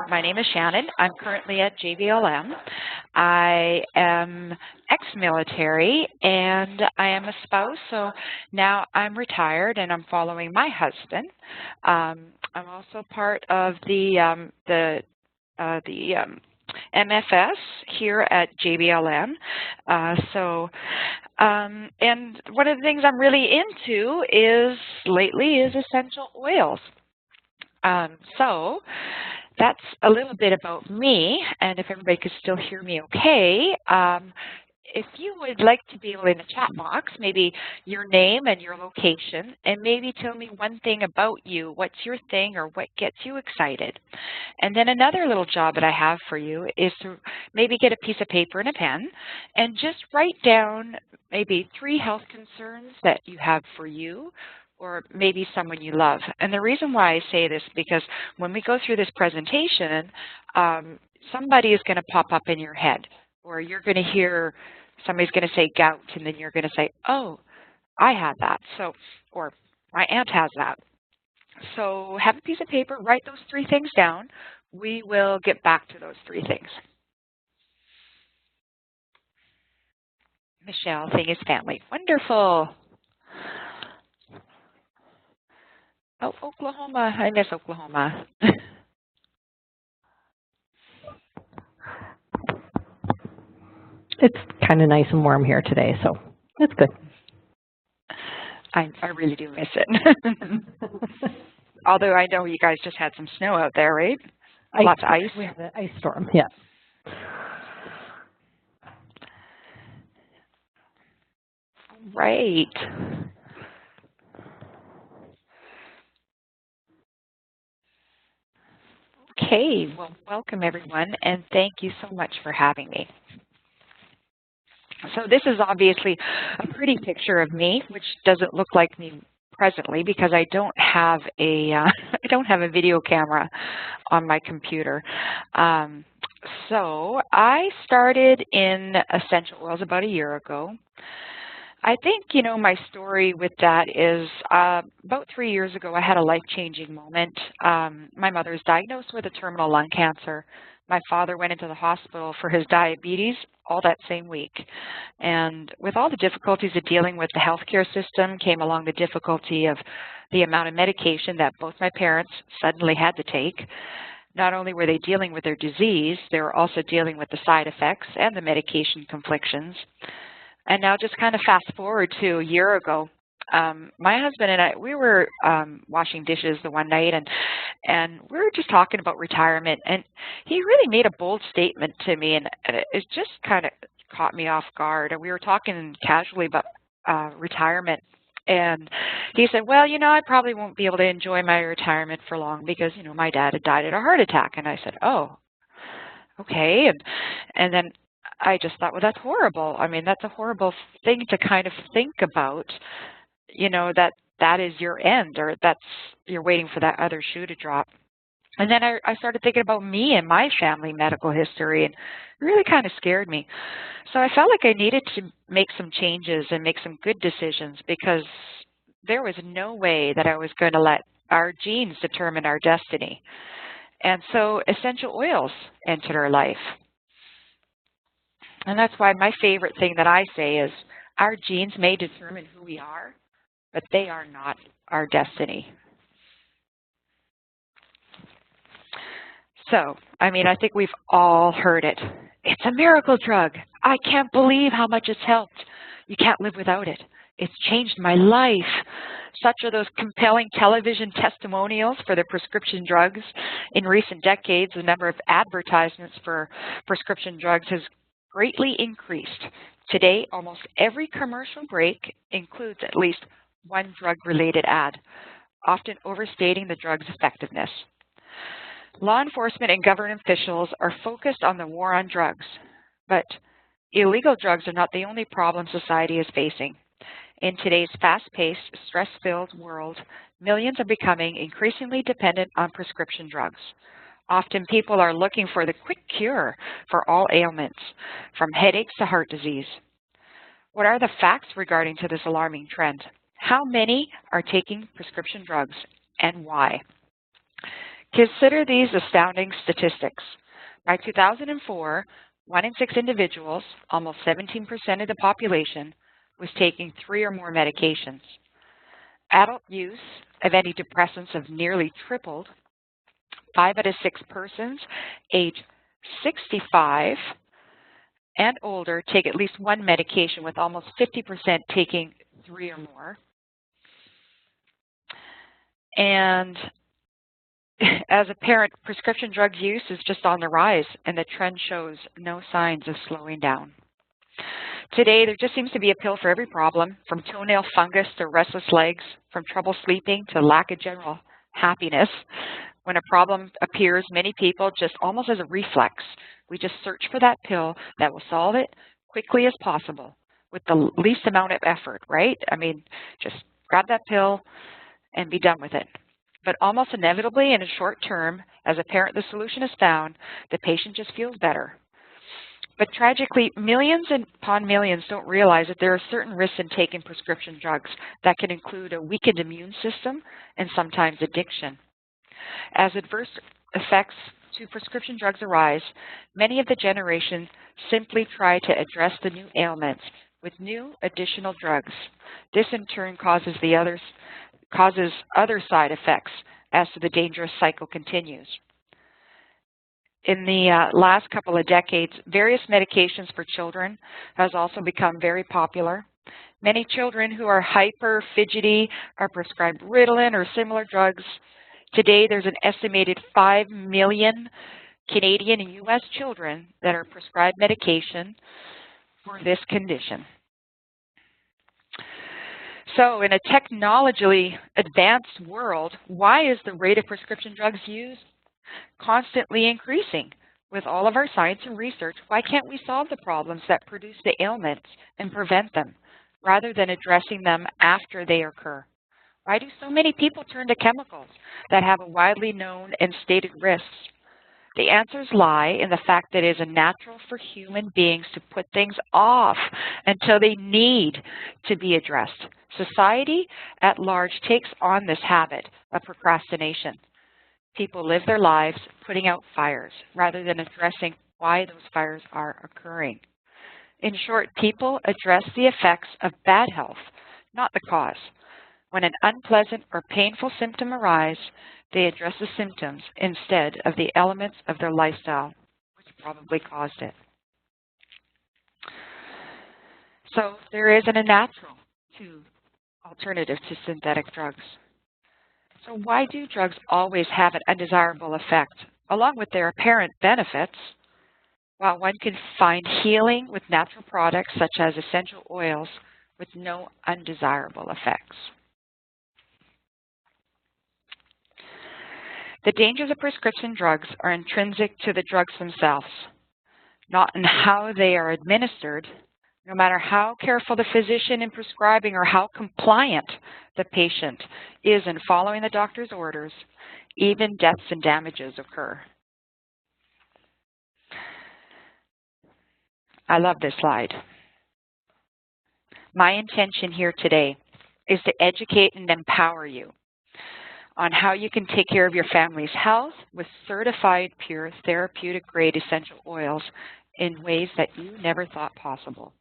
My name is Shannon. I'm currently at JBLM. I am ex-military and I am a spouse, so now I'm retired and I'm following my husband. I'm also part of the MFS here at JBLM. And one of the things I'm really into lately is essential oils. So that's a little bit about me, and if everybody could still hear me okay, if you would like to be able in the chat box, maybe your name and your location, and maybe tell me one thing about you, what's your thing or what gets you excited. And then another little job that I have for you is to maybe get a piece of paper and a pen and just write down maybe 3 health concerns that you have for you or maybe someone you love. And the reason why I say this, because when we go through this presentation, somebody is going to pop up in your head, or you're going to hear somebody's going to say gout, and then you're going to say, oh, I had that, or my aunt has that. So have a piece of paper, write those 3 things down. We will get back to those 3 things. Michelle, thing is family. Wonderful. Oh, Oklahoma. I miss Oklahoma. It's kind of nice and warm here today, so that's good. I really do miss it. Although I know you guys just had some snow out there, right? Lots of ice. We have an ice storm, yeah. Right. Okay, well, welcome everyone, and thank you so much for having me. So this is obviously a pretty picture of me, which doesn't look like me presently because I don't have a video camera on my computer. So I started in essential oils about a year ago. I think, my story with that is about 3 years ago, I had a life-changing moment. My mother was diagnosed with a terminal lung cancer. My father went into the hospital for his diabetes all that same week. And with all the difficulties of dealing with the healthcare system came along the difficulty of the amount of medication that both my parents suddenly had to take. Not only were they dealing with their disease, they were also dealing with the side effects and the medication conflictions. And now just kind of fast forward to a year ago, my husband and I, we were washing dishes the one night, and we were just talking about retirement, and he really made a bold statement to me, and it just kind of caught me off guard. And we were talking casually about retirement, and he said, well, I probably won't be able to enjoy my retirement for long because, my dad had died of a heart attack. And I said, oh, okay. And then I just thought, well, that's horrible. I mean, that's a horrible thing to kind of think about, that is your end, or you're waiting for that other shoe to drop. And then I started thinking about me and my family medical history, and it really kind of scared me. So I felt like I needed to make some changes and make some good decisions because there was no way that I was going to let our genes determine our destiny. And so essential oils entered our life. And that's why my favorite thing that I say is our genes may determine who we are, but they are not our destiny. So, I think we've all heard it. It's a miracle drug. I can't believe how much it's helped. You can't live without it. It's changed my life. Such are those compelling television testimonials for the prescription drugs. In recent decades, the number of advertisements for prescription drugs has greatly increased. Today, almost every commercial break includes at least one drug-related ad, often overstating the drug's effectiveness. Law enforcement and government officials are focused on the war on drugs, but illegal drugs are not the only problem society is facing. In today's fast-paced, stress-filled world, millions are becoming increasingly dependent on prescription drugs. Often people are looking for the quick cure for all ailments, from headaches to heart disease. What are the facts regarding to this alarming trend? How many are taking prescription drugs and why? Consider these astounding statistics. By 2004, 1 in 6 individuals, almost 17% of the population, was taking 3 or more medications. Adult use of antidepressants have nearly tripled. 5 out of 6 persons age 65 and older take at least one medication, with almost 50% taking 3 or more. And as a parent, prescription drug use is just on the rise, and the trend shows no signs of slowing down. Today, there just seems to be a pill for every problem, from toenail fungus to restless legs, from trouble sleeping to lack of general happiness. When a problem appears, many people, just almost as a reflex, we just search for that pill that will solve it quickly as possible with the least amount of effort, right? I mean, just grab that pill and be done with it. But almost inevitably, in a short term, as a parent, the solution is found, the patient just feels better. But tragically, millions upon millions don't realize that there are certain risks in taking prescription drugs that can include a weakened immune system and sometimes addiction. As adverse effects to prescription drugs arise, many of the generation simply try to address the new ailments with new additional drugs. This in turn causes other side effects as the dangerous cycle continues. In the last couple of decades, various medications for children has also become very popular. Many children who are hyper, fidgety, are prescribed Ritalin or similar drugs. Today, there's an estimated 5 million Canadian and U.S. children that are prescribed medication for this condition. So in a technologically advanced world, why is the rate of prescription drugs used constantly increasing? With all of our science and research, why can't we solve the problems that produce the ailments and prevent them, rather than addressing them after they occur? Why do so many people turn to chemicals that have a widely known and stated risks? The answers lie in the fact that it is natural for human beings to put things off until they need to be addressed. Society at large takes on this habit of procrastination. People live their lives putting out fires rather than addressing why those fires are occurring. In short, people address the effects of bad health, not the cause. When an unpleasant or painful symptom arises, they address the symptoms instead of the elements of their lifestyle, which probably caused it. So there is a natural alternative to synthetic drugs. So why do drugs always have an undesirable effect, along with their apparent benefits? While one can find healing with natural products such as essential oils with no undesirable effects. The dangers of prescription drugs are intrinsic to the drugs themselves, not in how they are administered. No matter how careful the physician in prescribing or how compliant the patient is in following the doctor's orders, even deaths and damages occur. I love this slide. My intention here today is to educate and empower you on how you can take care of your family's health with certified pure therapeutic grade essential oils in ways that you never thought possible.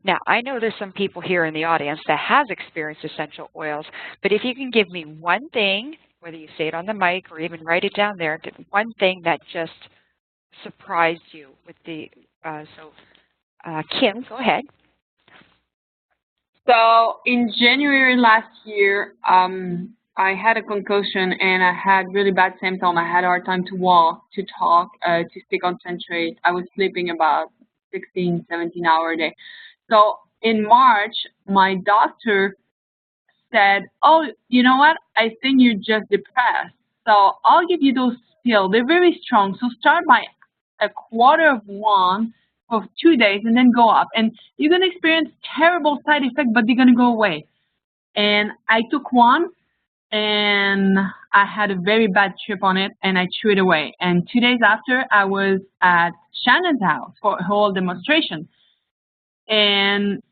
Now, I know there's some people here in the audience that has experienced essential oils, but if you can give me one thing, whether you say it on the mic or even write it down there, one thing that just surprised you with the, Kim, go ahead. So in January last year, I had a concussion and I had really bad symptoms. I had a hard time to walk, to talk, to stay concentrate. I was sleeping about 16, 17 hours a day. So in March, my doctor said, oh, you know what? I think you're just depressed. So I'll give you those pills. They're very strong. So start by a quarter of one for 2 days and then go up. And you're going to experience terrible side effects, but they're going to go away. And I took one and I had a very bad trip on it and I threw it away. And 2 days after, I was at Shannon's house for a whole demonstration. And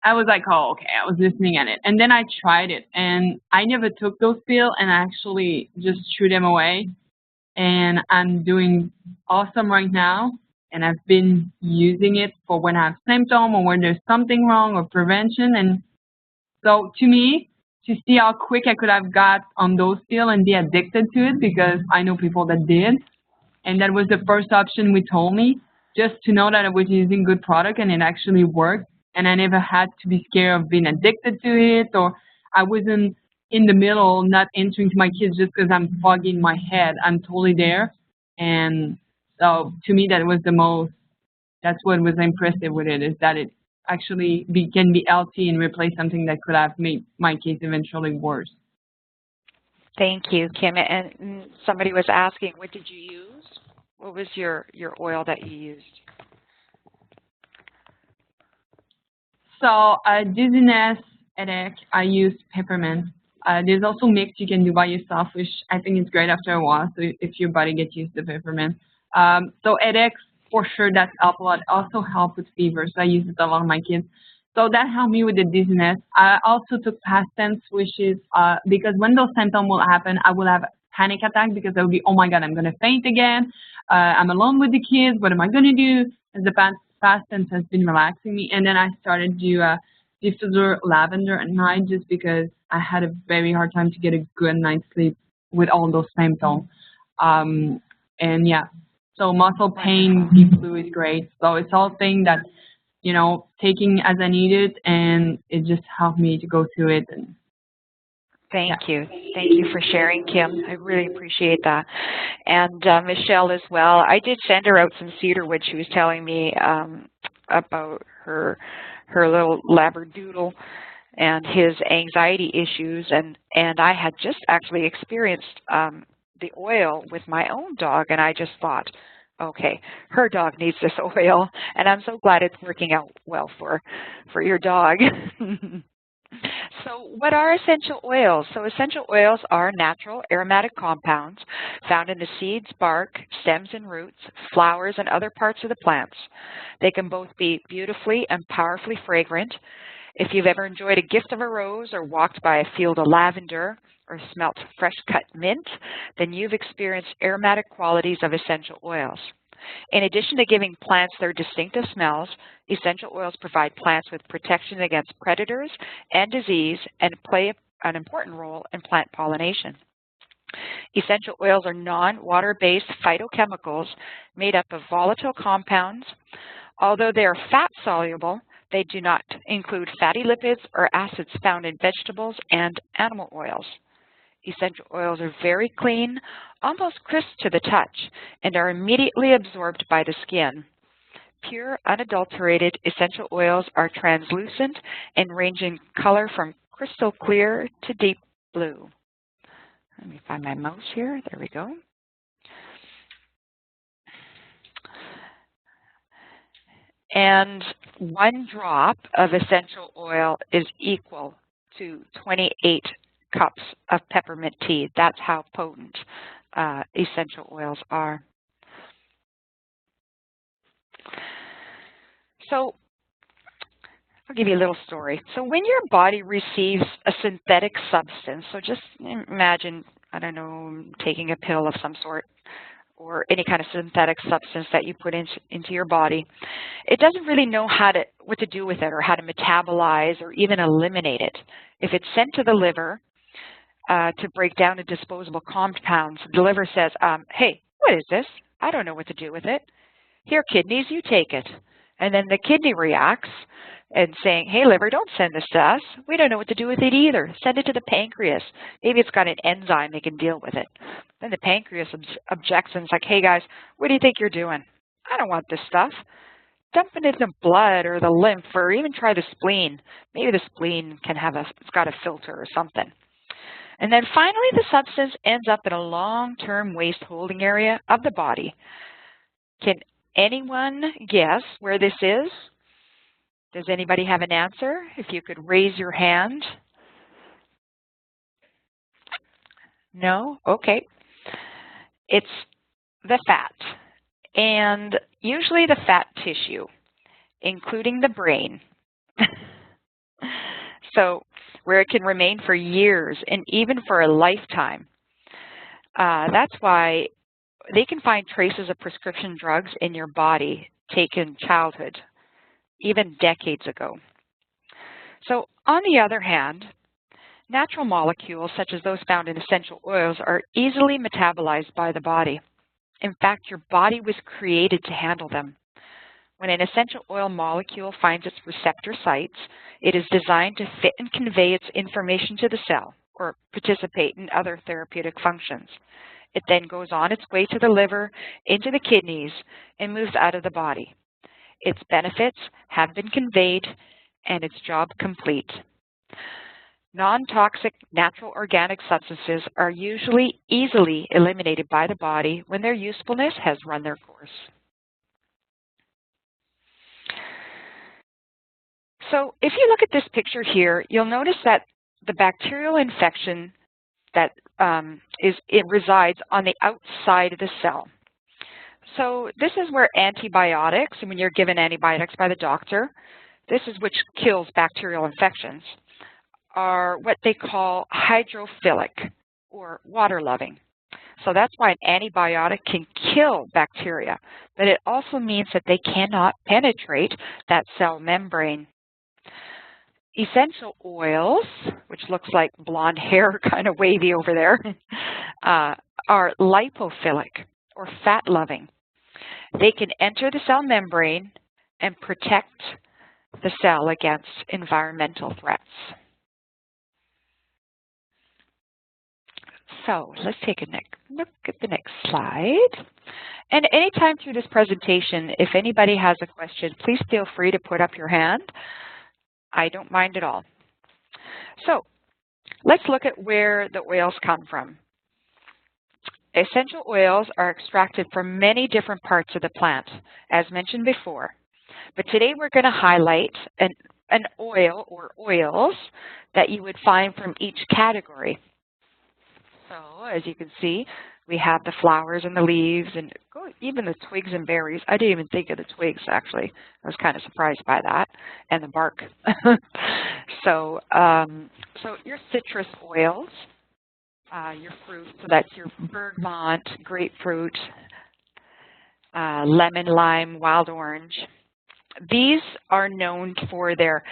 I was like, oh, okay, I was listening at it. And then I tried it, and I never took those pills, and I actually just threw them away. And I'm doing awesome right now. And I've been using it for when I have symptoms or when there's something wrong or prevention. And so to me, to see how quick I could have got on those pills and be addicted to it, because I know people that did. And that was the first option we told me, just to know that I was using good product and it actually worked. And I never had to be scared of being addicted to it, or I wasn't in the middle, not answering to my kids just because I'm foggy in my head. I'm totally there. And so to me, that's what was impressive with it, is that it actually can be healthy and replace something that could have made my case eventually worse. Thank you, Kim. And somebody was asking, what did you use? What was your oil that you used? So dizziness, headache, I use peppermint. There's also mix you can do by yourself, which I think is great after a while, so if your body gets used to peppermint. So headaches, for sure, that helps a lot. Also help with fever, so I use it a lot with my kids. So that helped me with the dizziness. I also took Pastance, which is because when those symptoms will happen, I will have a panic attack because I will be, oh my God, I'm going to faint again. I'm alone with the kids. What am I going to do? And the Pastance has been relaxing me. And then I started to diffuser lavender at night just because I had a very hard time to get a good night's sleep with all those symptoms. And yeah, so muscle pain, deep blue is great. So it's all thing that, you know, taking as I needed, and it just helped me to go through it. And Thank you. Thank you for sharing, Kim. I really appreciate that. And Michelle as well. I did send her out some cedarwood. She was telling me about her little labradoodle and his anxiety issues. And I had just actually experienced the oil with my own dog, and I just thought, okay, her dog needs this oil, and I'm so glad it's working out well for your dog. So what are essential oils? So essential oils are natural aromatic compounds found in the seeds, bark, stems and roots, flowers, and other parts of the plants. They can both be beautifully and powerfully fragrant. If you've ever enjoyed a gift of a rose or walked by a field of lavender or smelt fresh cut mint, then you've experienced aromatic qualities of essential oils. In addition to giving plants their distinctive smells, essential oils provide plants with protection against predators and disease and play an important role in plant pollination. Essential oils are non-water-based phytochemicals made up of volatile compounds. Although they are fat-soluble, they do not include fatty lipids or acids found in vegetables and animal oils. Essential oils are very clean, almost crisp to the touch, and are immediately absorbed by the skin. Pure, unadulterated essential oils are translucent and range in color from crystal clear to deep blue. Let me find my mouse here. There we go. And 1 drop of essential oil is equal to 28 cups of peppermint tea. That's how potent essential oils are. So I'll give you a little story. So when your body receives a synthetic substance, so just imagine, I don't know, taking a pill of some sort or any kind of synthetic substance that you put into your body, it doesn't really know what to do with it or how to metabolize or even eliminate it. If it's sent to the liver to break down the disposable compounds, the liver says, hey, what is this? I don't know what to do with it. Here, kidneys, you take it. And then the kidney reacts and saying, hey, liver, don't send this to us. We don't know what to do with it either. Send it to the pancreas. Maybe it's got an enzyme that can deal with it. Then the pancreas objects and is like, hey, guys, what do you think you're doing? I don't want this stuff. Dump it into blood or the lymph, or even try the spleen. Maybe the spleen can have it's got a filter or something. And then finally, the substance ends up in a long-term waste holding area of the body. Can anyone guess where this is? Does anybody have an answer? If you could raise your hand. No? Okay. It's the fat, and usually the fat tissue, including the brain. So where it can remain for years and even for a lifetime. That's why they can find traces of prescription drugs in your body taken in childhood, even decades ago. So on the other hand, natural molecules, such as those found in essential oils, are easily metabolized by the body. In fact, your body was created to handle them. When an essential oil molecule finds its receptor sites, it is designed to fit and convey its information to the cell or participate in other therapeutic functions. It then goes on its way to the liver, into the kidneys, and moves out of the body. Its benefits have been conveyed and its job complete. Non-toxic natural organic substances are usually easily eliminated by the body when their usefulness has run their course. So if you look at this picture here, you'll notice that the bacterial infection that it resides on the outside of the cell. So this is where antibiotics, and when you're given antibiotics by the doctor, this is which kills bacterial infections, are what they call hydrophilic or water-loving. So that's why an antibiotic can kill bacteria, but it also means that they cannot penetrate that cell membrane. Essential oils, which looks like blonde hair kind of wavy over there, are lipophilic or fat-loving. They can enter the cell membrane and protect the cell against environmental threats. So let's take a look at the next slide. And anytime through this presentation, if anybody has a question, please feel free to put up your hand. I don't mind at all. So let's look at where the oils come from. Essential oils are extracted from many different parts of the plant, as mentioned before. But today we're going to highlight an oil or oils that you would find from each category. So as you can see, we have the flowers and the leaves and even the twigs and berries. I didn't even think of the twigs, actually. I was kind of surprised by that, and the bark. So your citrus oils, your fruit, so that's your bergamot, grapefruit, lemon, lime, wild orange. These are known for their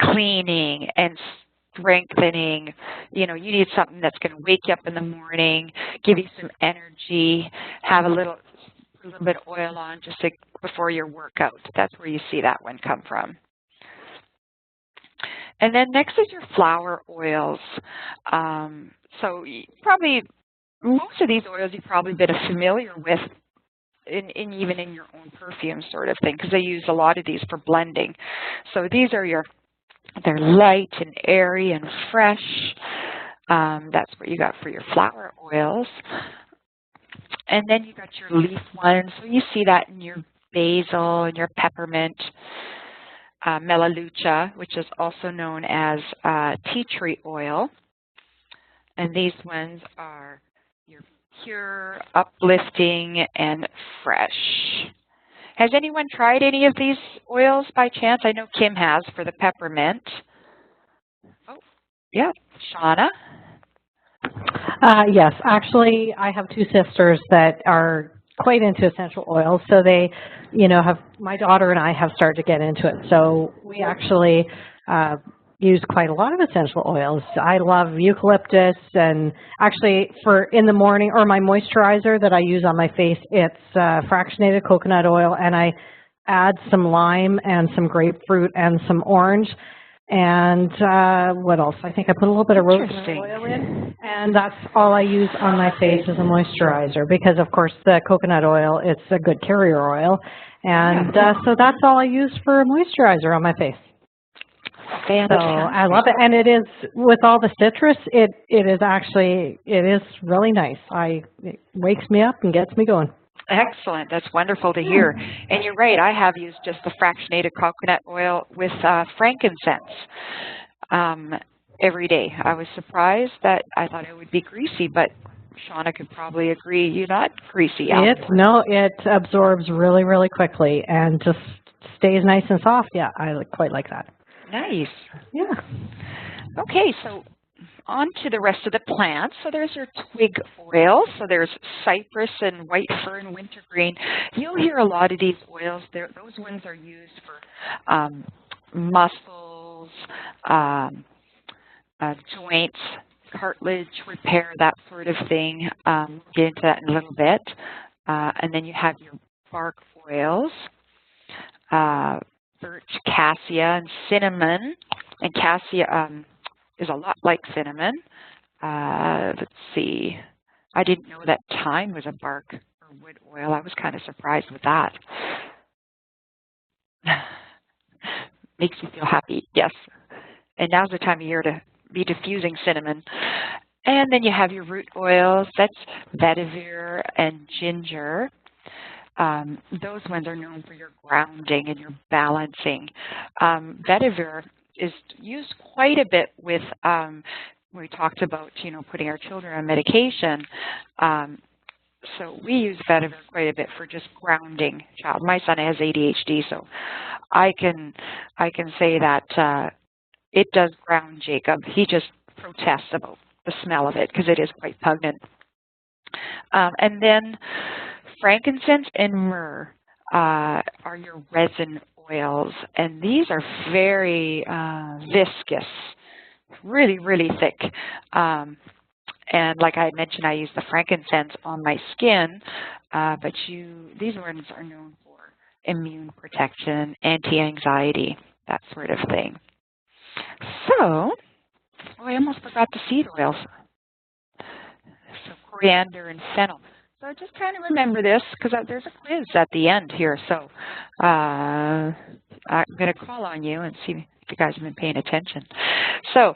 cleaning and strengthening. You know, you need something that's going to wake you up in the morning, give you some energy, have a little bit of oil on just before your workout. That's where you see that one come from. And then next is your flower oils. So probably most of these oils you've probably been familiar with even in your own perfume sort of thing, because they use a lot of these for blending. So these are they're light and airy and fresh. That's what you got for your flower oils. And then you got your leaf ones. So you see that in your basil and your peppermint, melaleuca, which is also known as tea tree oil. And these ones are your pure, uplifting, and fresh. Has anyone tried any of these oils by chance? I know Kim has for the peppermint. Oh, yeah, Shauna? Yes, actually, I have two sisters that are quite into essential oils. So they, my daughter and I have started to get into it. So we actually use quite a lot of essential oils. I love eucalyptus, and actually in the morning, or my moisturizer that I use on my face, it's fractionated coconut oil, and I add some lime and some grapefruit and some orange. And what else? I think I put a little bit of rosemary oil in, and that's all I use on my face as a moisturizer, because of course the coconut oil, it's a good carrier oil, and so that's all I use for a moisturizer on my face. So I love it, and it is, with all the citrus, it is really nice. It wakes me up and gets me going. Excellent. That's wonderful to hear. And you're right, I have used just the fractionated coconut oil with frankincense every day. I was surprised that I thought it would be greasy, but Shauna could probably agree you're not greasy. No, it absorbs really, really quickly and just stays nice and soft. Yeah, I quite like that. Nice. Yeah. Okay, so on to the rest of the plants. So there's your twig oils. So there's cypress and white fern, wintergreen. You'll hear a lot of these oils. Those ones are used for muscles, joints, cartilage repair, that sort of thing. We'll get into that in a little bit. And then you have your bark oils, birch, cassia, and cinnamon. And cassia is a lot like cinnamon. Let's see. I didn't know that thyme was a bark or wood oil. I was kind of surprised with that. Makes you feel happy, yes. And now's the time of year to be diffusing cinnamon. And then you have your root oils. That's vetiver and ginger. Those ones are known for your grounding and your balancing. Vetiver is used quite a bit with, we talked about, putting our children on medication. So we use vetiver quite a bit for just grounding child. My son has ADHD, so I can say that it does ground Jacob. He just protests about the smell of it because it is quite pungent. And then frankincense and myrrh are your resin oils, and these are very viscous, really, really thick. And like I mentioned, I use the frankincense on my skin, but these ones are known for immune protection, anti-anxiety, that sort of thing. So, I almost forgot the seed oils. So coriander and fennel. So just trying to remember this because there's a quiz at the end here. So I'm going to call on you and see if you guys have been paying attention. So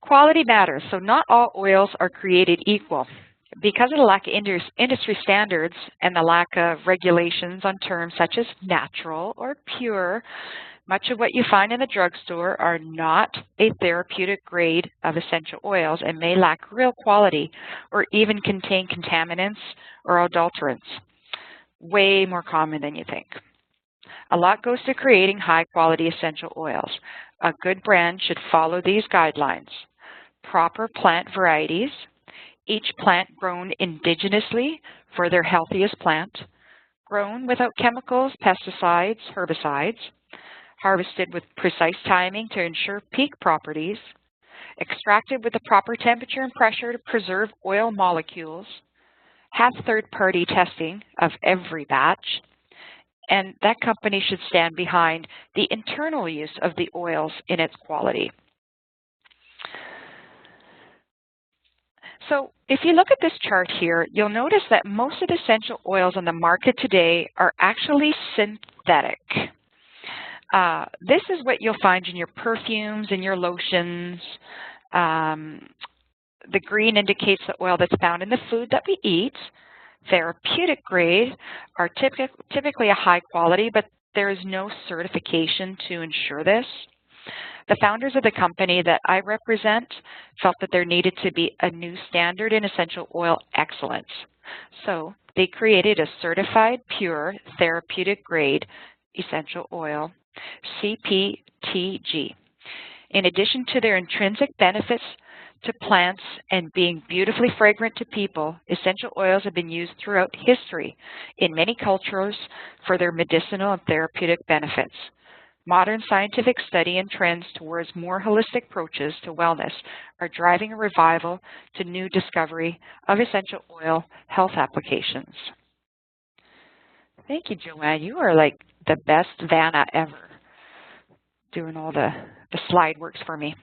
quality matters. So not all oils are created equal. Because of the lack of industry standards and the lack of regulations on terms such as natural or pure, much of what you find in the drugstore are not a therapeutic grade of essential oils and may lack real quality or even contain contaminants or adulterants. Way more common than you think. A lot goes to creating high-quality essential oils. A good brand should follow these guidelines. Proper plant varieties, each plant grown indigenously for their healthiest plant, grown without chemicals, pesticides, herbicides, harvested with precise timing to ensure peak properties, extracted with the proper temperature and pressure to preserve oil molecules, have third-party testing of every batch, and that company should stand behind the internal use of the oils in its quality. So if you look at this chart here, you'll notice that most of the essential oils on the market today are actually synthetic. This is what you'll find in your perfumes and your lotions. The green indicates the oil that's found in the food that we eat. Therapeutic grade are typically a high quality, but there is no certification to ensure this. The founders of the company that I represent felt that there needed to be a new standard in essential oil excellence. So they created a certified pure therapeutic grade essential oil, CPTG. In addition to their intrinsic benefits to plants and being beautifully fragrant to people, essential oils have been used throughout history in many cultures for their medicinal and therapeutic benefits. Modern scientific study and trends towards more holistic approaches to wellness are driving a revival to new discovery of essential oil health applications. Thank you, Joanne. You are like the best Vanna ever, doing all the slide works for me.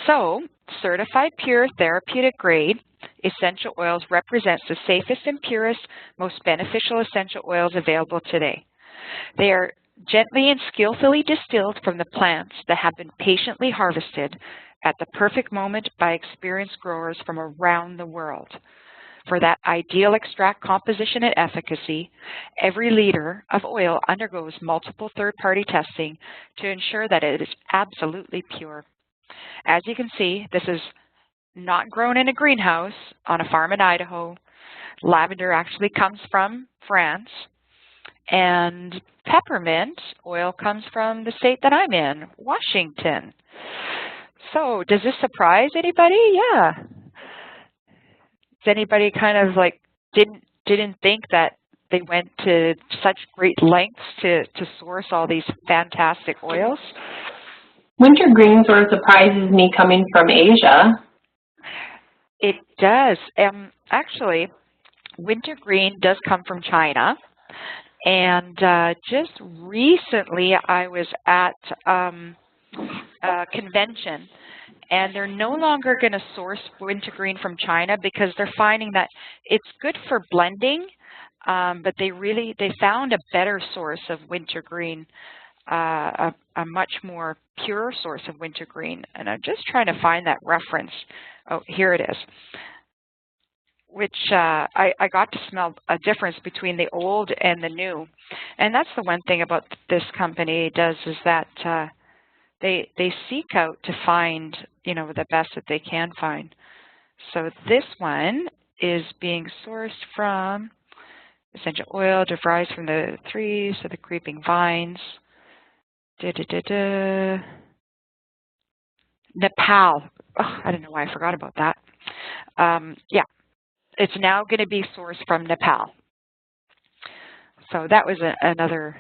So, certified pure therapeutic grade essential oils represents the safest and purest, most beneficial essential oils available today. They are gently and skillfully distilled from the plants that have been patiently harvested at the perfect moment by experienced growers from around the world. For that ideal extract composition and efficacy, every liter of oil undergoes multiple third-party testing to ensure that it is absolutely pure. As you can see, this is not grown in a greenhouse on a farm in Idaho. Lavender actually comes from France. And peppermint oil comes from the state that I'm in, Washington. So does this surprise anybody? Yeah. Does anybody kind of like didn't think that they went to such great lengths to source all these fantastic oils? Wintergreen sort of surprises me coming from Asia. It does. Actually, wintergreen does come from China. And just recently I was at a convention, and they're no longer going to source wintergreen from China because they're finding that it's good for blending, but they found a better source of wintergreen, a much more pure source of wintergreen. And I'm just trying to find that reference. Oh, here it is. Which I got to smell a difference between the old and the new. And that's the one thing about this company does is that they seek out to find, you know, the best that they can find. So this one is being sourced from essential oil derived from the trees of the creeping vines. Nepal. Oh, I don't know why I forgot about that. Yeah. It's now going to be sourced from Nepal. So that was another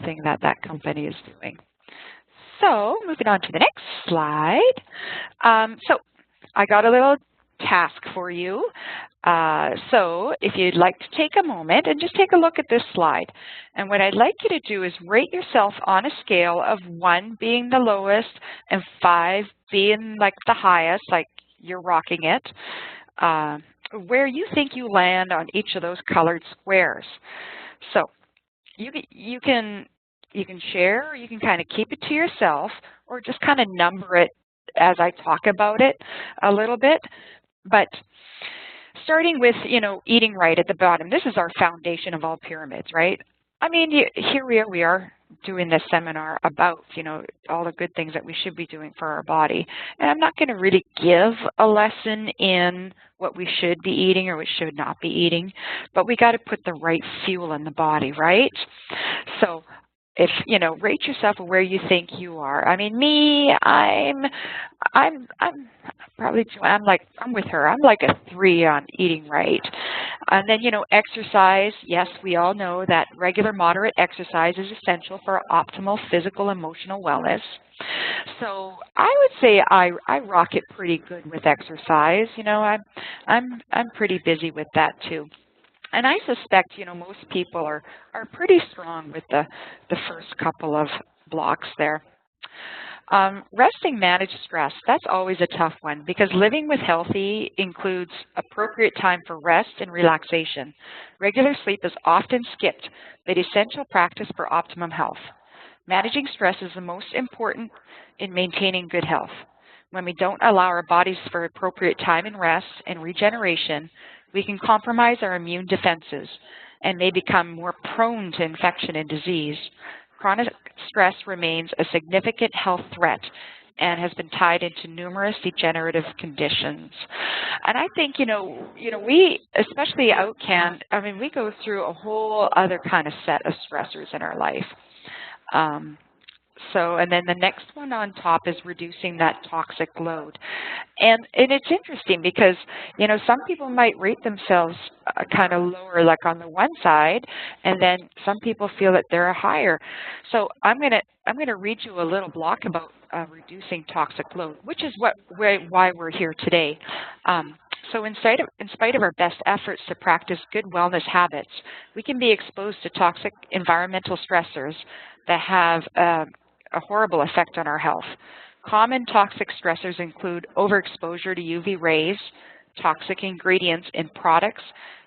thing that company is doing. So moving on to the next slide. So I got a little task for you. So if you'd like to take a moment and just take a look at this slide. And what I'd like you to do is rate yourself on a scale of 1 being the lowest and 5 being like the highest, like you're rocking it. Where you think you land on each of those colored squares. So you can share, or you can kind of keep it to yourself, or just kind of number it as I talk about it a little bit. But starting with, you know, eating right at the bottom. This is our foundation of all pyramids, right? I mean, here we are doing this seminar about, you know, all the good things that we should be doing for our body. And I'm not going to really give a lesson in what we should be eating or we should not be eating, but we got to put the right fuel in the body, right? So if, you know, rate yourself where you think you are. I mean, me, I'm probably, I'm with her. I'm like a 3 on eating right. And then, you know, exercise. Yes, we all know that regular moderate exercise is essential for optimal physical, emotional wellness. So I would say I rock it pretty good with exercise. You know, I'm pretty busy with that too. And I suspect, you know, most people are pretty strong with the first couple of blocks there. Resting managed stress, that's always a tough one because living with healthy includes appropriate time for rest and relaxation. Regular sleep is often skipped, but essential practice for optimum health. Managing stress is the most important in maintaining good health. When we don't allow our bodies for appropriate time and rest and regeneration, we can compromise our immune defenses and may become more prone to infection and disease. Chronic stress remains a significant health threat and has been tied into numerous degenerative conditions. And I think, you know, we, especially OutCan, I mean, we go through a whole other kind of set of stressors in our life. And then the next one on top is reducing that toxic load. And it's interesting because, you know, some people might rate themselves kind of lower, like on the one side, and then some people feel that they're higher. So I'm gonna read you a little block about reducing toxic load, which is why we're here today. So in spite of our best efforts to practice good wellness habits, we can be exposed to toxic environmental stressors that have a horrible effect on our health. Common toxic stressors include overexposure to UV rays, toxic ingredients in products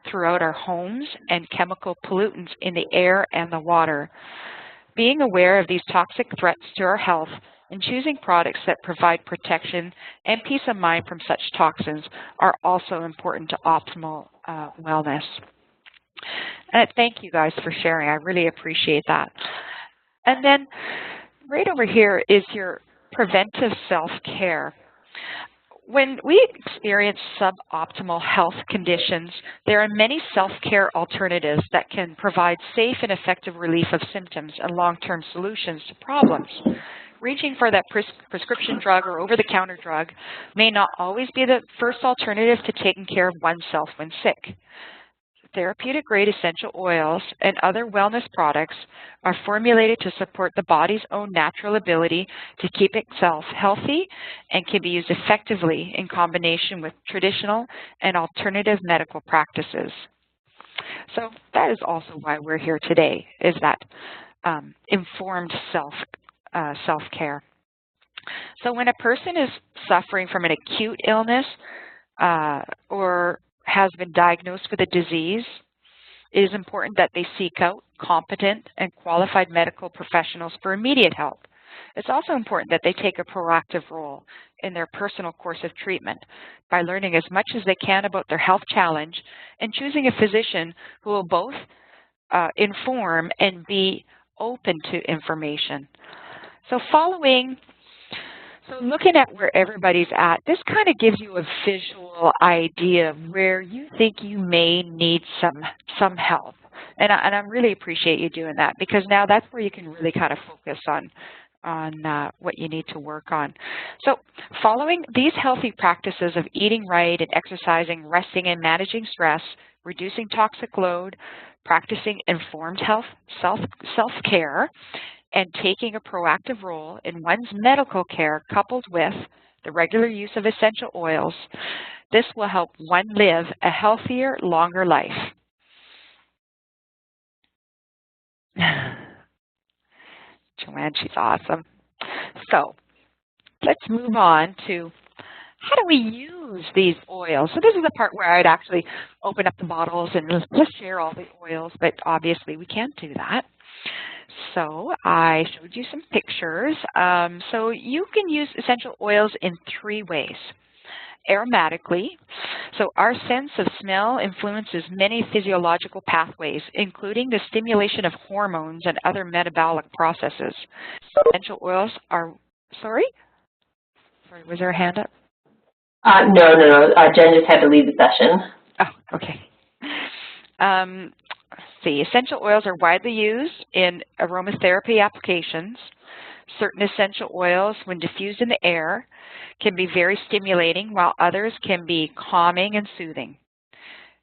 throughout our homes, and chemical pollutants in the air and the water. Being aware of these toxic threats to our health and choosing products that provide protection and peace of mind from such toxins are also important to optimal wellness. And thank you guys for sharing. I really appreciate that. And then right over here is your preventive self-care. when we experience suboptimal health conditions, there are many self-care alternatives that can provide safe and effective relief of symptoms and long-term solutions to problems. Reaching for that prescription drug or over-the-counter drug may not always be the first alternative to taking care of oneself when sick. Therapeutic-grade essential oils and other wellness products are formulated to support the body's own natural ability to keep itself healthy and can be used effectively in combination with traditional and alternative medical practices. So that is also why we're here today, is that informed self-care. So when a person is suffering from an acute illness or has been diagnosed with a disease, it is important that they seek out competent and qualified medical professionals for immediate help. It's also important that they take a proactive role in their personal course of treatment by learning as much as they can about their health challenge and choosing a physician who will both inform and be open to information. So looking at where everybody's at, this kind of gives you a visual idea of where you think you may need some help. And I really appreciate you doing that, because now that's where you can really kind of focus on what you need to work on. So following these healthy practices of eating right and exercising, resting and managing stress, reducing toxic load, practicing informed self-care, and taking a proactive role in one's medical care coupled with the regular use of essential oils, this will help one live a healthier, longer life. Joanne, she's awesome. So let's move on to how do we use these oils. So this is the part where I'd actually open up the bottles and let's share all the oils, but obviously we can't do that. So I showed you some pictures. So you can use essential oils in 3 ways. Aromatically, so our sense of smell influences many physiological pathways, including the stimulation of hormones and other metabolic processes. Essential oils are, sorry, was there a hand up? No. Jen just had to leave the session. Oh, okay. Let's see. Essential oils are widely used in aromatherapy applications. Certain essential oils, when diffused in the air, can be very stimulating, while others can be calming and soothing.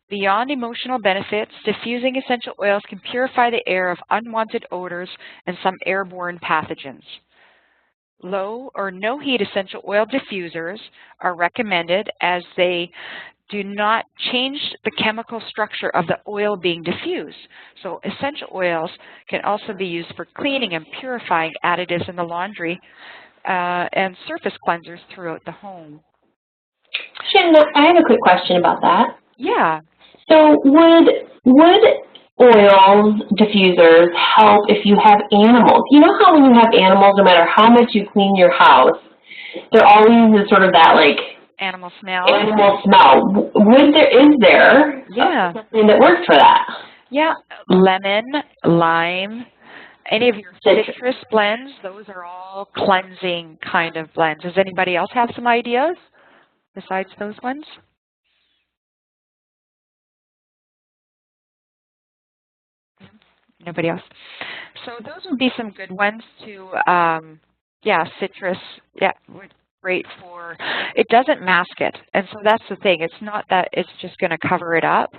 Beyond emotional benefits, diffusing essential oils can purify the air of unwanted odors and some airborne pathogens. Low or no heat essential oil diffusers are recommended as they do not change the chemical structure of the oil being diffused. So essential oils can also be used for cleaning and purifying additives in the laundry and surface cleansers throughout the home. Shannon, I have a quick question about that. Yeah. So would oil diffusers help if you have animals? You know how when you have animals, no matter how much you clean your house, there always is sort of that like animal smell. Is there something that works for that? Yeah, lemon, lime, any of your citrus blends, those are all cleansing kind of blends. Does anybody else have some ideas besides those ones? Nobody else? So those would be some good ones to, citrus, great for, it doesn't mask it. And so that's the thing. It's not that it's just going to cover it up.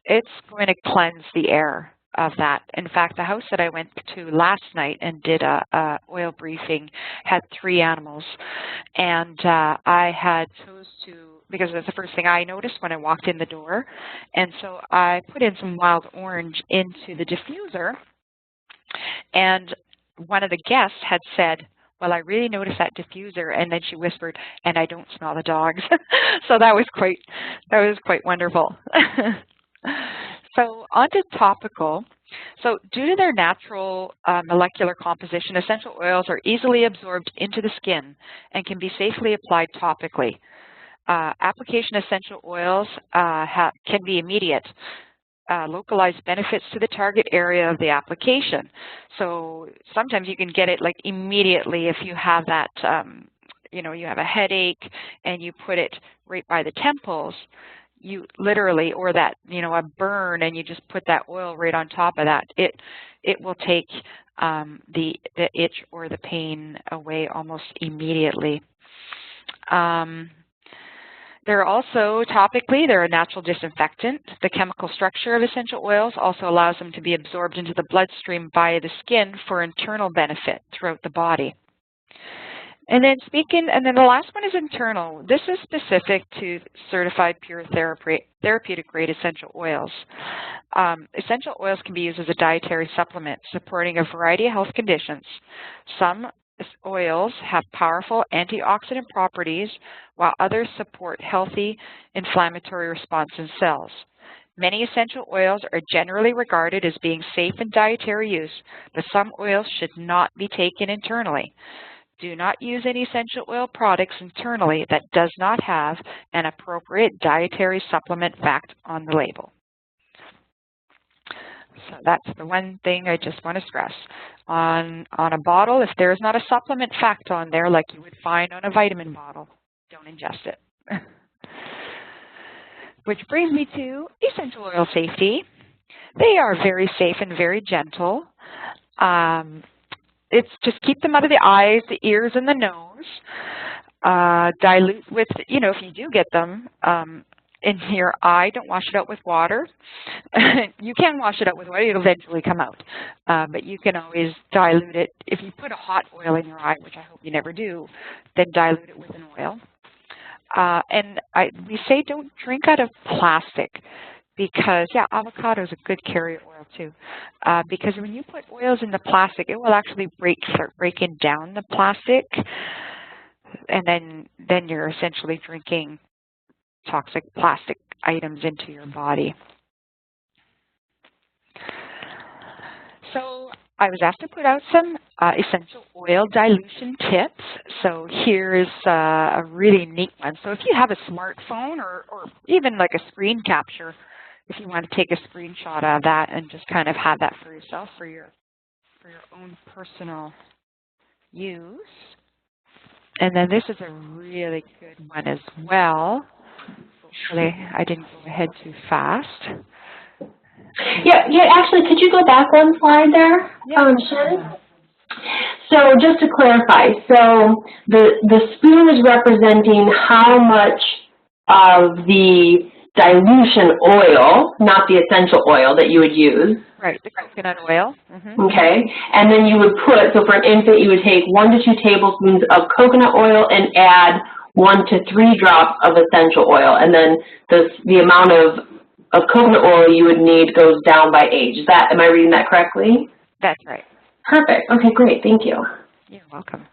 It's going to cleanse the air of that. In fact, the house that I went to last night and did a oil briefing had 3 animals. And I had chose to, because that's the first thing I noticed when I walked in the door. And so I put in some wild orange into the diffuser. And one of the guests had said, well, I really noticed that diffuser, and then she whispered, and I don't smell the dogs. So that was quite wonderful. So on to topical. So due to their natural molecular composition, essential oils are easily absorbed into the skin and can be safely applied topically. Application essential oils can be immediate. Localized benefits to the target area of the application. So sometimes you can get it like immediately if you have that you know, you have a headache and you put it right by the temples, you literally, or that, you know, a burn, and you just put that oil right on top of that, it will take the itch or the pain away almost immediately. They're also, topically, they're a natural disinfectant. The chemical structure of essential oils also allows them to be absorbed into the bloodstream via the skin for internal benefit throughout the body. And then the last one is internal. This is specific to certified pure therapeutic grade essential oils. Essential oils can be used as a dietary supplement, supporting a variety of health conditions. Some oils have powerful antioxidant properties, while others support healthy inflammatory response in cells. Many essential oils are generally regarded as being safe in dietary use, but some oils should not be taken internally. Do not use any essential oil products internally that does not have an appropriate dietary supplement fact on the label. So that's the one thing I just want to stress. On a bottle, if there's not a supplement fact on there like you would find on a vitamin bottle, don't ingest it. Which brings me to essential oil safety. They are very safe and very gentle. It's just keep them out of the eyes, the ears, and the nose. Dilute with, you know, if you do get them in your eye, don't wash it out with water. You can wash it out with water, it'll eventually come out. But you can always dilute it. If you put a hot oil in your eye, which I hope you never do, then dilute it with an oil. And we say don't drink out of plastic. Because, yeah, avocado is a good carrier oil too. Because when you put oils in the plastic, it will actually start breaking down the plastic, and then you're essentially drinking toxic plastic items into your body. So I was asked to put out some essential oil dilution tips. So here's a really neat one. So if you have a smartphone or even like a screen capture, if you want to take a screenshot of that and just kind of have that for yourself, for your own personal use. And then this is a really good one as well. Hopefully I didn't go ahead too fast. Yeah, actually, could you go back one slide there, Shannon? So just to clarify, so the spoon is representing how much of the dilution oil, not the essential oil that you would use. Right, the coconut oil. Mm-hmm. Okay, and then you would put, so for an infant, you would take 1 to 2 tablespoons of coconut oil and add 1 to 3 drops of essential oil, and then the amount of coconut oil you would need goes down by age. Am I reading that correctly? That's right. Perfect. Okay, great. Thank you. You're welcome.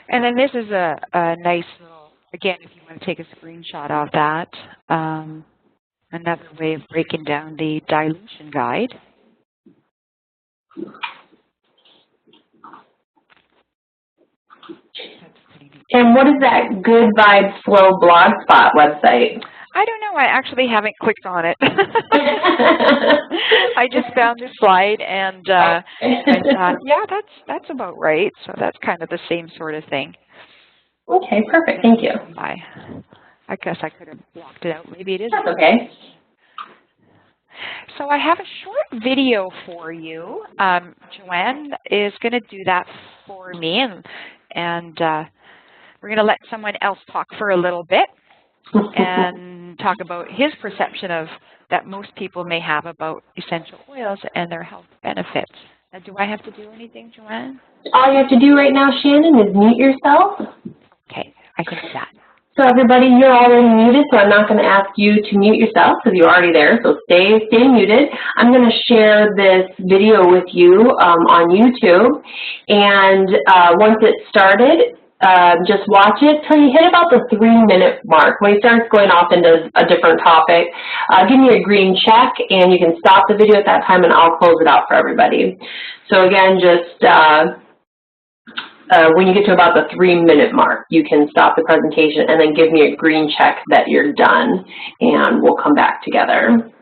And then this is a nice little, again, if you want to take a screenshot of that, another way of breaking down the dilution guide. And what is that Good Vibes Flow blogspot website? I don't know. I actually haven't clicked on it. I just found this slide and I thought, yeah, that's about right. So that's kind of the same sort of thing. Okay, perfect. Thank you. I guess I could have blocked it out. Maybe it is. That's okay. So I have a short video for you. Joanne is going to do that for me, and we're going to let someone else talk for a little bit and talk about his perception of that most people may have about essential oils and their health benefits. Now, do I have to do anything, Joanne? All you have to do right now, Shannon, is mute yourself. Okay, I can do that. So everybody, you're already muted, so I'm not going to ask you to mute yourself because you're already there, so stay muted. I'm going to share this video with you on YouTube, and once it's started, just watch it till you hit about the 3-minute mark. When it starts going off into a different topic, give me a green check, and you can stop the video at that time, and I'll close it out for everybody. So again, just when you get to about the 3-minute mark, you can stop the presentation and then give me a green check that you're done, and we'll come back together.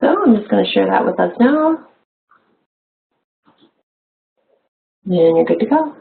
So I'm just going to share that with us now. And you're good to go.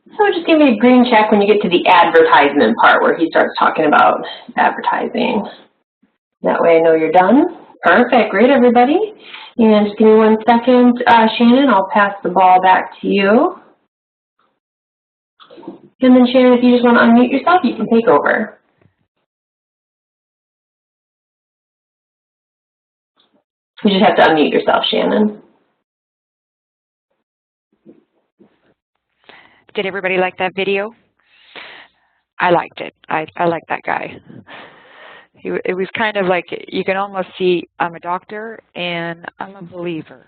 So just give me a green check when you get to the advertisement part where he starts talking about advertising. That way I know you're done. Perfect, great everybody. And just give me 1 second, Shannon, I'll pass the ball back to you. And then Shannon, if you just want to unmute yourself, you can take over. You just have to unmute yourself, Shannon. Did everybody like that video? I liked it. I like that guy. It was kind of like, you can almost see I'm a doctor and I'm a believer.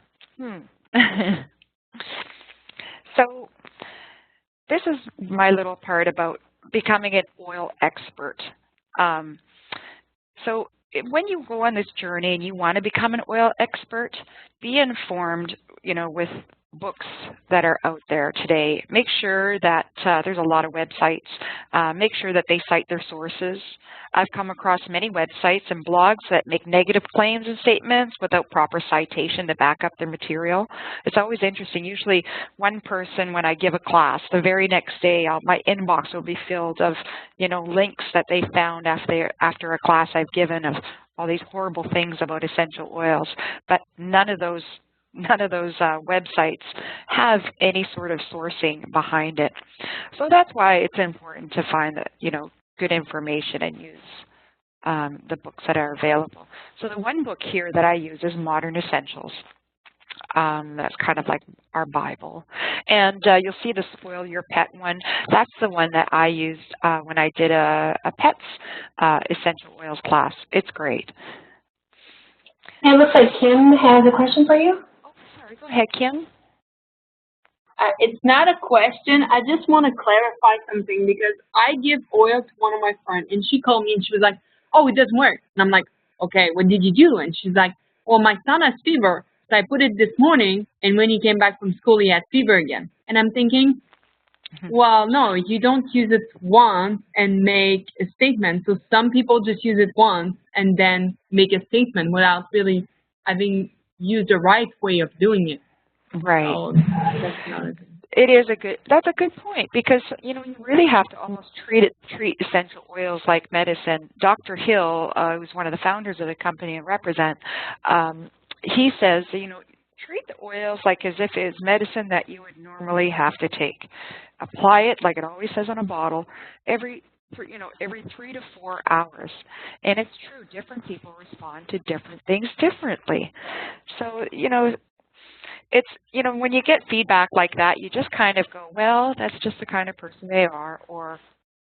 So this is my little part about becoming an oil expert. So when you go on this journey and you want to become an oil expert, be informed, with books that are out there today. Make sure that there's a lot of websites. Make sure that they cite their sources. I've come across many websites and blogs that make negative claims and statements without proper citation to back up their material. It's always interesting. Usually one person, when I give a class, the very next day my inbox will be filled of links that they found after a class I've given of all these horrible things about essential oils, but none of those websites have any sort of sourcing behind it. So that's why it's important to find good information and use the books that are available. So the one book here that I use is Modern Essentials. That's kind of like our Bible. And you'll see the Spoil Your Pet one. That's the one that I used when I did a pet's essential oils class. It's great. And it looks like Kim has a question for you. Sorry, go ahead, Kim. It's not a question. I just want to clarify something because I give oil to one of my friends and she called me and she was like, oh, it doesn't work. And I'm like, okay, what did you do? And she's like, well, my son has fever. So I put it this morning and when he came back from school, he had fever again. And I'm thinking, well, no, you don't use it once and make a statement. So some people just use it once and then make a statement without really having used the right way of doing it. Right. So that's not a good. That's a good point because, you really have to almost treat essential oils like medicine. Dr. Hill, who's one of the founders of the company I represent, he says, treat the oils like as if it's medicine that you would normally have to take. Apply it, like it always says on a bottle, every 3 to 4 hours. And it's true, different people respond to different things differently. So, it's, when you get feedback like that, you just kind of go, well, that's just the kind of person they are, or,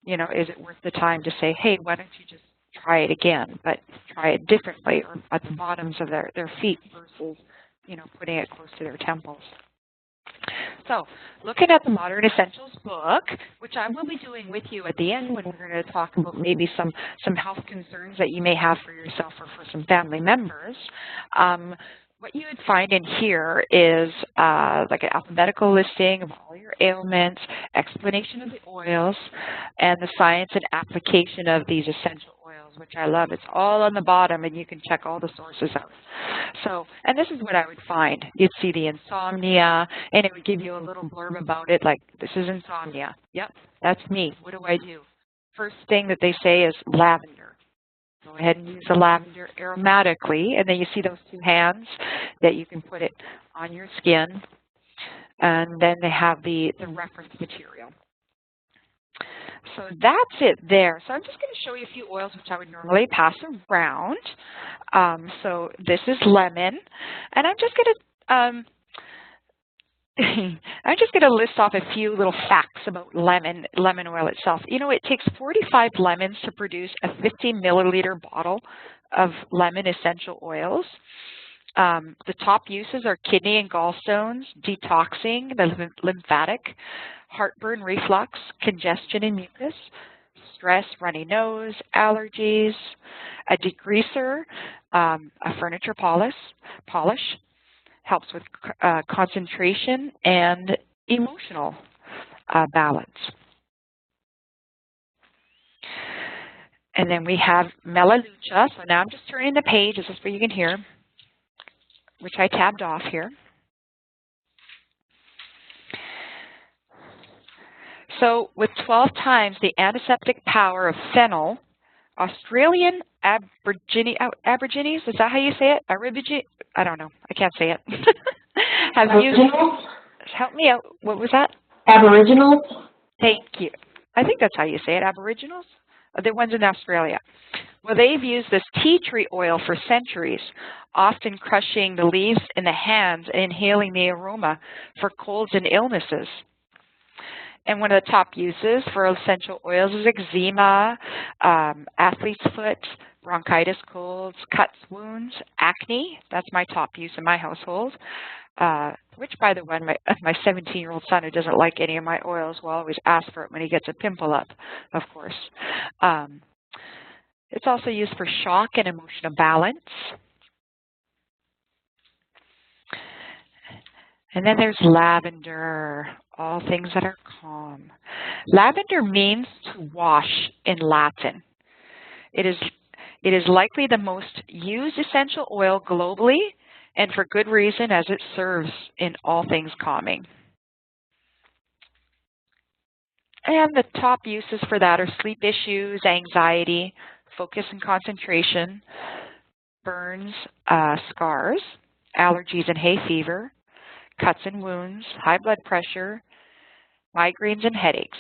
is it worth the time to say, hey, why don't you just try it again, but try it differently or at the bottoms of their feet versus, putting it close to their temples. So looking at the Modern Essentials book, which I will be doing with you at the end when we're going to talk about maybe some health concerns that you may have for yourself or for some family members, what you would find in here is like an alphabetical listing of all your ailments, explanation of the oils, and the science and application of these essential oils, which I love. It's all on the bottom, and you can check all the sources out. So, and this is what I would find. You'd see the insomnia, and it would give you a little blurb about it, like, this is insomnia. Yep, that's me. What do I do? First thing that they say is lavender. Go ahead and use the lavender aromatically, and then you see those 2 hands that you can put it on your skin, and then they have the reference material. So that's it there. So I'm just going to show you a few oils which I would normally pass around. So this is lemon, and I'm just going to list off a few little facts about lemon oil itself. It takes 45 lemons to produce a 15 milliliter bottle of lemon essential oils. The top uses are kidney and gallstones, detoxing, the lymphatic, heartburn, reflux, congestion and mucus, stress, runny nose, allergies, a degreaser, a furniture polish, helps with concentration and emotional balance. And then we have Melaleuca. So now I'm just turning the page. This is where you can hear, which I tabbed off here. So with 12 times the antiseptic power of fennel, Australian Aborigines, is that how you say it? I don't know. I can't say it. Have used, Aboriginals? help me out. What was that? Aboriginals? Thank you. I think that's how you say it, Aboriginals. The ones in Australia. Well, they've used this tea tree oil for centuries, often crushing the leaves in the hands and inhaling the aroma for colds and illnesses. And one of the top uses for essential oils is eczema, athlete's foot, bronchitis, colds, cuts, wounds, acne. That's my top use in my household. Which, by the way, my 17-year-old son who doesn't like any of my oils will always ask for it when he gets a pimple up, of course. It's also used for shock and emotional balance. And then there's lavender, all things that are calm. Lavender means to wash in Latin. It is likely the most used essential oil globally, and for good reason, as it serves in all things calming. And the top uses for that are sleep issues, anxiety, focus and concentration, burns, scars, allergies and hay fever, cuts and wounds, high blood pressure, migraines and headaches.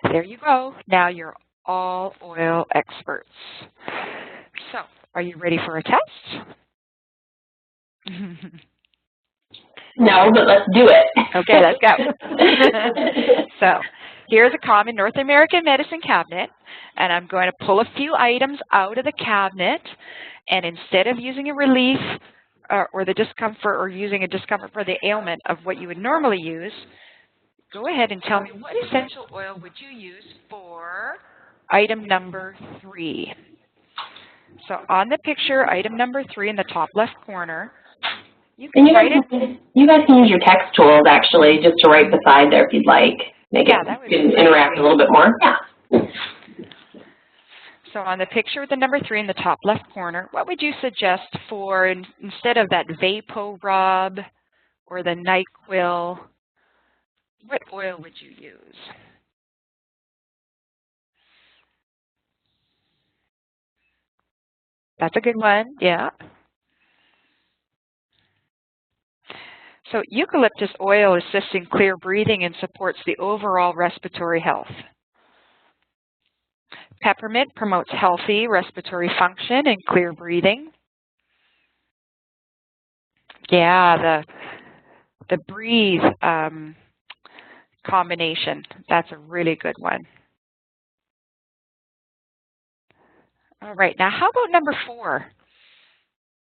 There you go. Now you're all oil experts. So, are you ready for a test? No, but let's do it. Okay, let's go. So, here's a common North American medicine cabinet, and I'm going to pull a few items out of the cabinet, and instead of using a relief or the discomfort or using a discomfort for the ailment of what you would normally use, go ahead and tell me what essential oil would you use for item number 3. So on the picture, item number 3 in the top left corner, you can write it. You guys can use your text tools actually just to write beside there if you'd like. Make it interact a little bit more. Yeah. So on the picture with the number 3 in the top left corner, what would you suggest for instead of that Vapo-Rub or the NyQuil, what oil would you use? That's a good one, yeah. So eucalyptus oil assists in clear breathing and supports the overall respiratory health. Peppermint promotes healthy respiratory function and clear breathing. Yeah, the breathe combination, that's a really good one. All right, now how about number 4?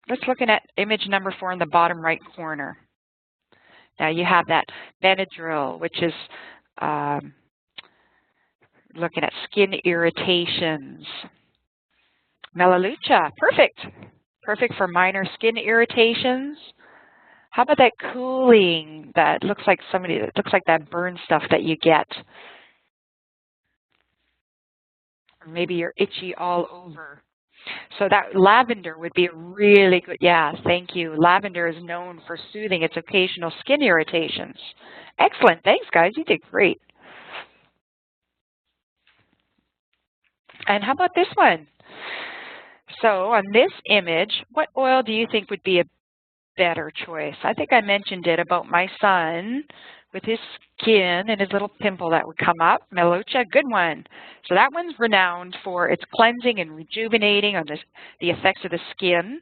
Let's look at image number 4 in the bottom right corner. Now you have that Benadryl, which is looking at skin irritations. Melaleuca, perfect. Perfect for minor skin irritations. How about that cooling that looks like that burn stuff that you get? Or maybe you're itchy all over. So that lavender would be a really good, yeah, thank you. Lavender is known for soothing its occasional skin irritations. Excellent, thanks guys, you did great. And how about this one? So on this image, what oil do you think would be a better choice? I think I mentioned it about my son with his skin and his little pimple that would come up. Melaleuca, good one. So that one's renowned for its cleansing and rejuvenating on the effects of the skin,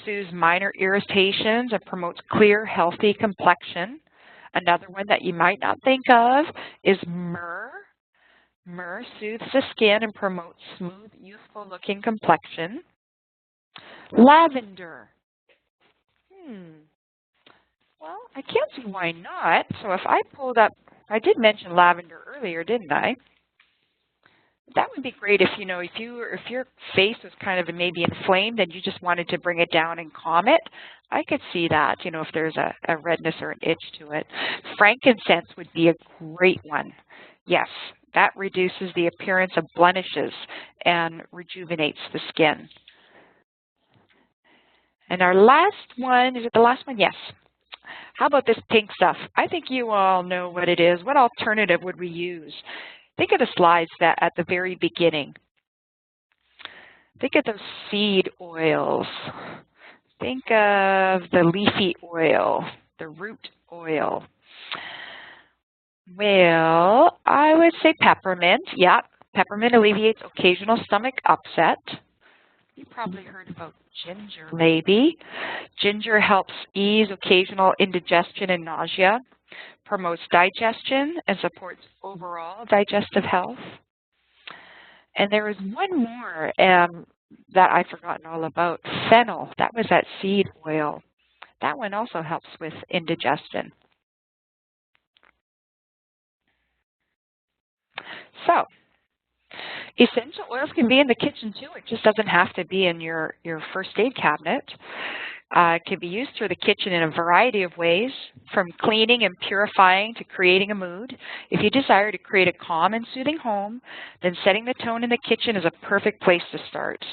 soothes minor irritations, and promotes clear, healthy complexion. Another one that you might not think of is myrrh. Myrrh soothes the skin and promotes smooth, youthful-looking complexion. Lavender. Well, I can't see why not. So if I pulled up, I did mention lavender earlier, didn't I? That would be great if, if your face was kind of maybe inflamed and you just wanted to bring it down and calm it. I could see that, if there's a redness or an itch to it. Frankincense would be a great one. Yes, that reduces the appearance of blemishes and rejuvenates the skin. And our last one, is it the last one? Yes. How about this pink stuff? I think you all know what it is. What alternative would we use? Think of the slides that at the very beginning. Think of those seed oils. Think of the leafy oil, the root oil. Well, I would say peppermint. Yeah, peppermint alleviates occasional stomach upset. You probably heard about ginger, maybe. Ginger helps ease occasional indigestion and nausea, promotes digestion, and supports overall digestive health. And there was one more that I've forgotten all about, fennel. That was that seed oil. That one also helps with indigestion. So, essential oils can be in the kitchen too. It just doesn't have to be in your first aid cabinet. It can be used through the kitchen in a variety of ways, from cleaning and purifying to creating a mood. If you desire to create a calm and soothing home, then setting the tone in the kitchen is a perfect place to start.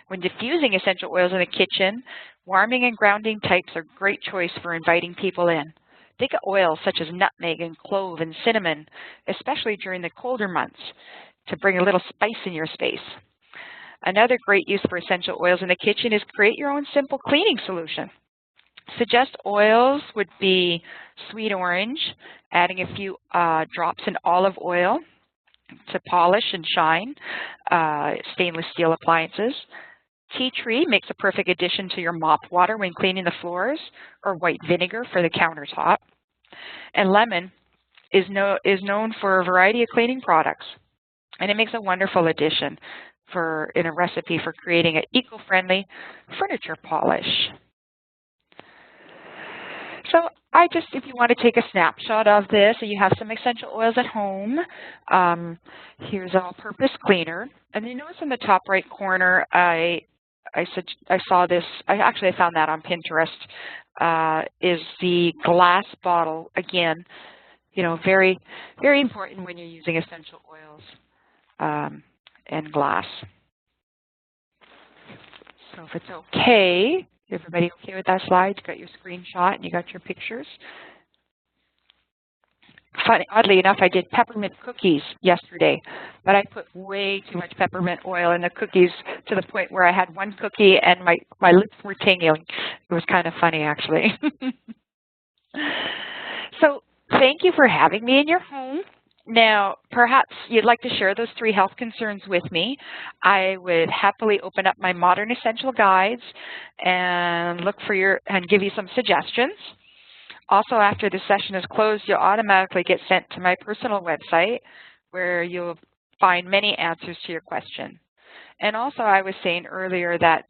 When diffusing essential oils in the kitchen, warming and grounding types are a great choice for inviting people in. Think of oils such as nutmeg and clove and cinnamon, especially during the colder months, to bring a little spice in your space. Another great use for essential oils in the kitchen is create your own simple cleaning solution. Suggest oils would be sweet orange, adding a few drops in olive oil to polish and shine stainless steel appliances. Tea tree makes a perfect addition to your mop water when cleaning the floors, or white vinegar for the countertop. And lemon is known for a variety of cleaning products, and it makes a wonderful addition in a recipe for creating an eco-friendly furniture polish. So if you want to take a snapshot of this, and you have some essential oils at home, here's an all-purpose cleaner. And you notice in the top right corner, I saw this, I found that on Pinterest, is the glass bottle. Again, you know, very, very important when you're using essential oils and glass. So if it's okay, everybody okay with that slide? You got your screenshot and you got your pictures? Funny, oddly enough, I did peppermint cookies yesterday, but I put way too much peppermint oil in the cookies to the point where I had one cookie and my lips were tingling. It was kind of funny, actually. So thank you for having me in your home. Now, perhaps you'd like to share those 3 health concerns with me. I would happily open up my Modern Essential Guides and give you some suggestions. Also, after the session is closed, you'll automatically get sent to my personal website, where you'll find many answers to your question. And also, I was saying earlier that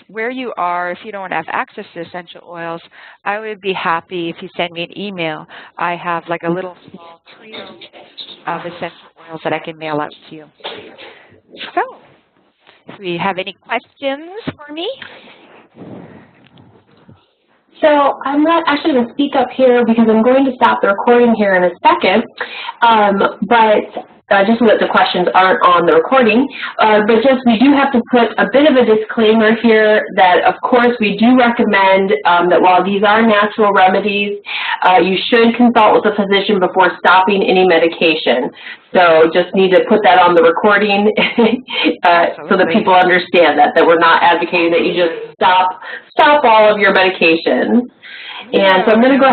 where you are, if you don't have access to essential oils, I would be happy if you send me an email. I have like a little small trio of essential oils that I can mail out to you. So, if we have any questions for me? So I'm not actually going to speak up here because I'm going to stop the recording here in a second, but just so that the questions aren't on the recording, but just we do have to put a bit of a disclaimer here that, of course, we do recommend that while these are natural remedies, you should consult with a physician before stopping any medication. So just need to put that on the recording so that people understand that we're not advocating that you just stop all of your medications. And so I'm going to go ahead